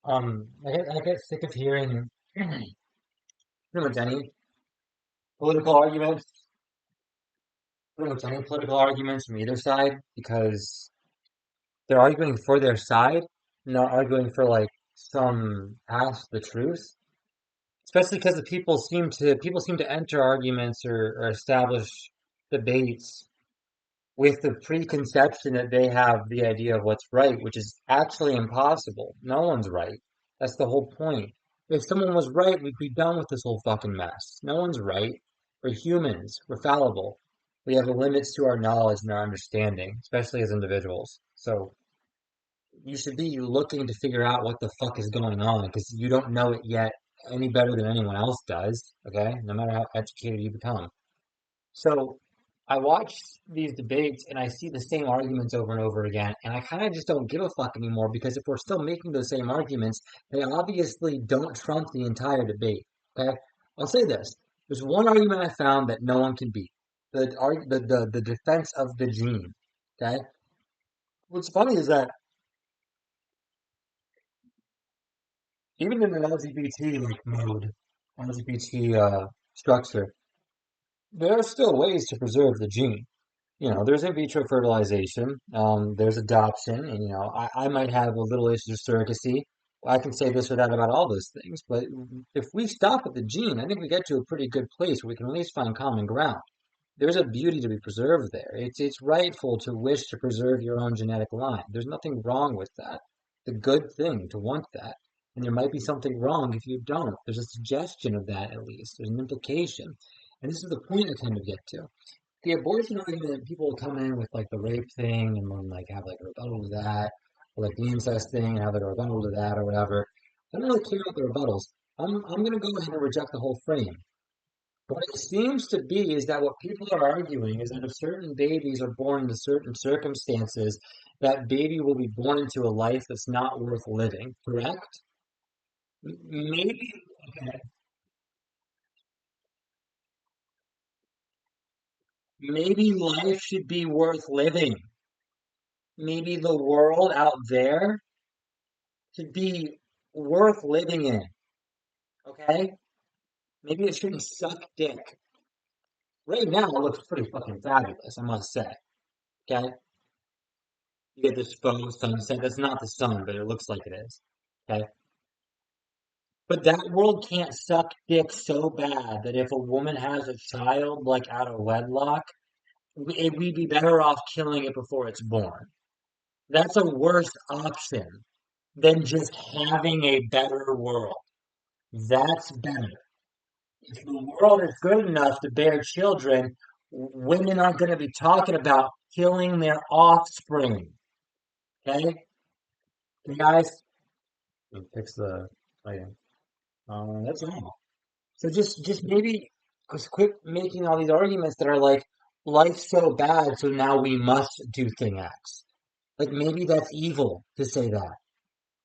I get sick of hearing pretty much any political arguments, pretty much any political arguments from either side because they're arguing for their side, not arguing for like some past the truth. Especially because the people seem to enter arguments or establish debates with the preconception that they have the idea of what's right, which is actually impossible. No one's right. That's the whole point. If someone was right, we'd be done with this whole fucking mess. No one's right. We're humans. We're fallible. We have limits to our knowledge and our understanding, especially as individuals. So you should be looking to figure out what the fuck is going on because you don't know it yet any better than anyone else does, okay? No matter how educated you become. So I watch these debates and I see the same arguments over and over again, and I kind of just don't give a fuck anymore because if we're still making those same arguments, they obviously don't trump the entire debate. Okay? I'll say this. There's one argument I found that no one can beat. The defense of the gene. Okay? What's funny is that even in an LGBT like mode, LGBT structure, there are still ways to preserve the gene. There's in vitro fertilization, there's adoption, and I might have a little issue of surrogacy. I can say this or that about all those things, but if we stop at the gene, I think we get to a pretty good place where we can at least find common ground. There's a beauty to be preserved there. It's rightful to wish to preserve your own genetic line. There's nothing wrong with that. It's a good thing to want that. And there might be something wrong if you don't. There's a suggestion of that at least. There's an implication. And this is the point I kind of get to the abortion argument, people will come in with like the rape thing and then like have like a rebuttal to that, or like the incest thing and have like a rebuttal to that or whatever. I don't really care about the rebuttals. I'm gonna go ahead and reject the whole frame. What it seems to be is that what people are arguing is that if certain babies are born into certain circumstances, that baby will be born into a life that's not worth living, correct? Maybe, okay, maybe life should be worth living. Maybe the world out there should be worth living in, okay? Maybe it shouldn't suck dick. Right now, it looks pretty fucking fabulous, I must say, okay? You get this faux sunset. That's not the sun, but it looks like it is, okay? But that world can't suck dick so bad that if a woman has a child, like out of wedlock, we'd be better off killing it before it's born. That's a worse option than just having a better world. That's better. If the world is good enough to bear children, women aren't going to be talking about killing their offspring. Okay, you guys, fix the lighting. That's all. So just maybe just quit making all these arguments that are like life's so bad, so now we must do thing X. Like maybe that's evil to say that.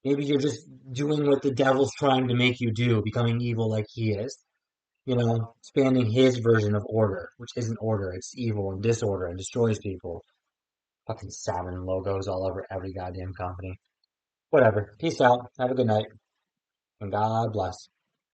Maybe you're just doing what the devil's trying to make you do, becoming evil like he is. Expanding his version of order, which isn't order, it's evil and disorder and destroys people. Fucking Saturn logos all over every goddamn company. Whatever. Peace out. Have a good night. And God bless.